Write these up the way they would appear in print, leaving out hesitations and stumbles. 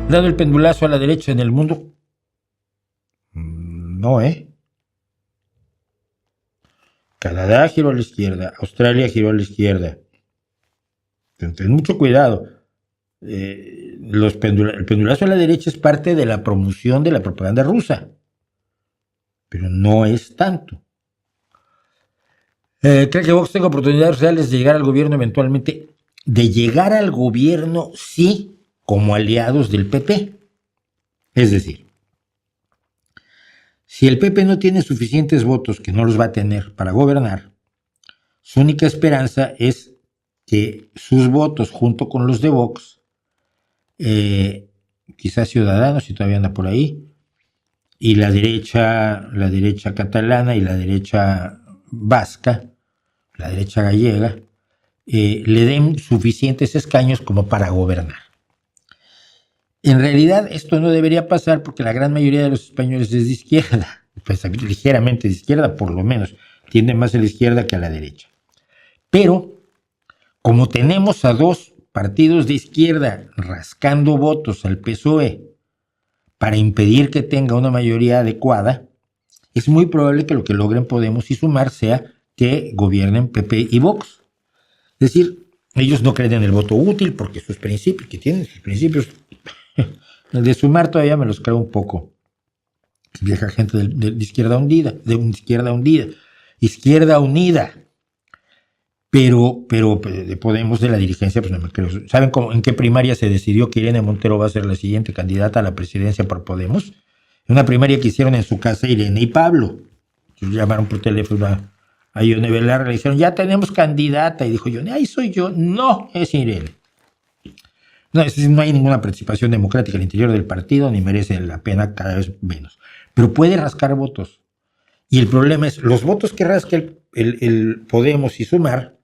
dado el pendulazo a la derecha en el mundo? No, Canadá giró a la izquierda, Australia giró a la izquierda. Ten mucho cuidado. El pendulazo a la derecha es parte de la promoción de la propaganda rusa, pero no es tanto. ¿Cree que Vox tenga oportunidades reales de llegar al gobierno eventualmente? De llegar al gobierno, sí, como aliados del PP. Es decir, si el PP no tiene suficientes votos, que no los va a tener para gobernar, su única esperanza es que sus votos, junto con los de Vox, quizás Ciudadanos, si todavía anda por ahí, y la derecha catalana y la derecha vasca, la derecha gallega, le den suficientes escaños como para gobernar. En realidad esto no debería pasar porque la gran mayoría de los españoles es de izquierda, pues ligeramente de izquierda por lo menos, tiende más a la izquierda que a la derecha. Pero como tenemos a dos partidos de izquierda rascando votos al PSOE para impedir que tenga una mayoría adecuada, es muy probable que lo que logren Podemos y Sumar sea que gobiernen PP y Vox. Es decir, ellos no creen en el voto útil porque sus principios, que tienen sus principios, el de Sumar todavía me los creo un poco. Vieja gente de izquierda hundida, izquierda unida. Pero de Podemos, de la dirigencia, pues no me creo. ¿Saben en qué primaria se decidió que Irene Montero va a ser la siguiente candidata a la presidencia por Podemos? En una primaria que hicieron en su casa Irene y Pablo. Llamaron por teléfono a Ione Belarra, le dijeron, ya tenemos candidata. Y dijo Ione, ahí soy yo. No, es Irene. No, es decir, no hay ninguna participación democrática al interior del partido, ni merece la pena, cada vez menos. Pero puede rascar votos. Y el problema es, los votos que rasca el Podemos y Sumar,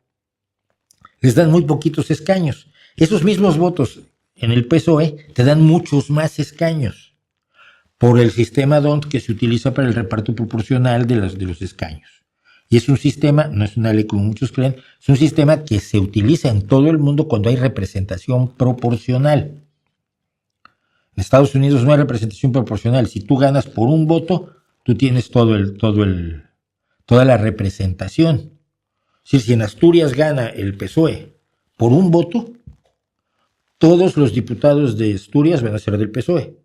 les dan muy poquitos escaños. Esos mismos votos en el PSOE te dan muchos más escaños por el sistema DONT que se utiliza para el reparto proporcional de los escaños. Y es un sistema, no es una ley como muchos creen, es un sistema que se utiliza en todo el mundo cuando hay representación proporcional. En Estados Unidos no hay representación proporcional. Si tú ganas por un voto, tú tienes toda la representación. Es decir, si en Asturias gana el PSOE por un voto, todos los diputados de Asturias van a ser del PSOE.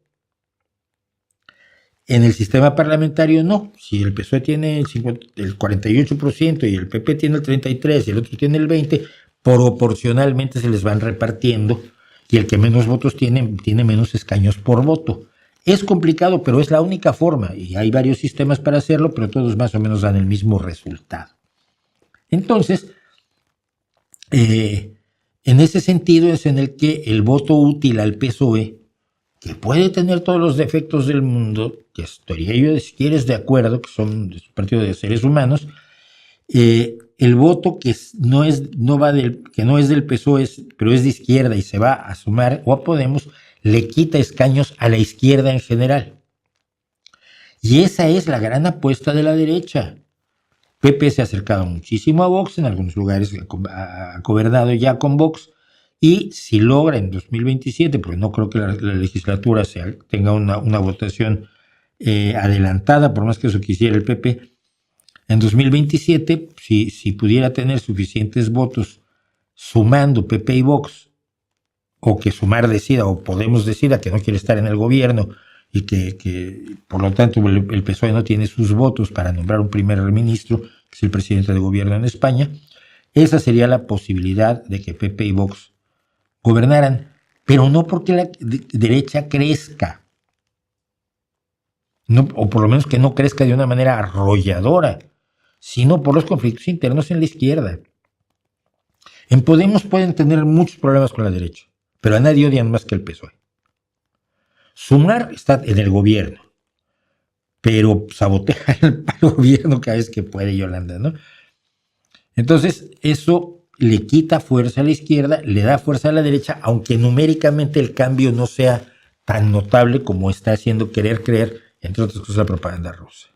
En el sistema parlamentario no. Si el PSOE tiene el 48% y el PP tiene el 33% y el otro tiene el 20%, proporcionalmente se les van repartiendo y el que menos votos tiene menos escaños por voto. Es complicado, pero es la única forma y hay varios sistemas para hacerlo, pero todos más o menos dan el mismo resultado. Entonces, en ese sentido es en el que el voto útil al PSOE, que puede tener todos los defectos del mundo, que estaría yo, si quieres, de acuerdo, que son un partido de seres humanos, el voto que no es del PSOE, pero es de izquierda y se va a Sumar o a Podemos, le quita escaños a la izquierda en general. Y esa es la gran apuesta de la derecha. PP se ha acercado muchísimo a Vox, en algunos lugares ha gobernado ya con Vox, y si logra en 2027, porque no creo que la legislatura tenga una votación adelantada, por más que eso quisiera el PP, en 2027, si pudiera tener suficientes votos sumando PP y Vox, o que Sumar decida, o Podemos decida que no quiere estar en el gobierno, y que por lo tanto el PSOE no tiene sus votos para nombrar un primer ministro, que es el presidente de gobierno en España, esa sería la posibilidad de que PP y Vox gobernaran, pero no porque la derecha crezca, no, o por lo menos que no crezca de una manera arrolladora, sino por los conflictos internos en la izquierda. En Podemos pueden tener muchos problemas con la derecha, pero a nadie odian más que el PSOE. Sumar está en el gobierno, pero sabotea el gobierno cada vez que puede Yolanda, ¿no? Entonces, eso le quita fuerza a la izquierda, le da fuerza a la derecha, aunque numéricamente el cambio no sea tan notable como está haciendo querer creer, entre otras cosas, la propaganda rusa.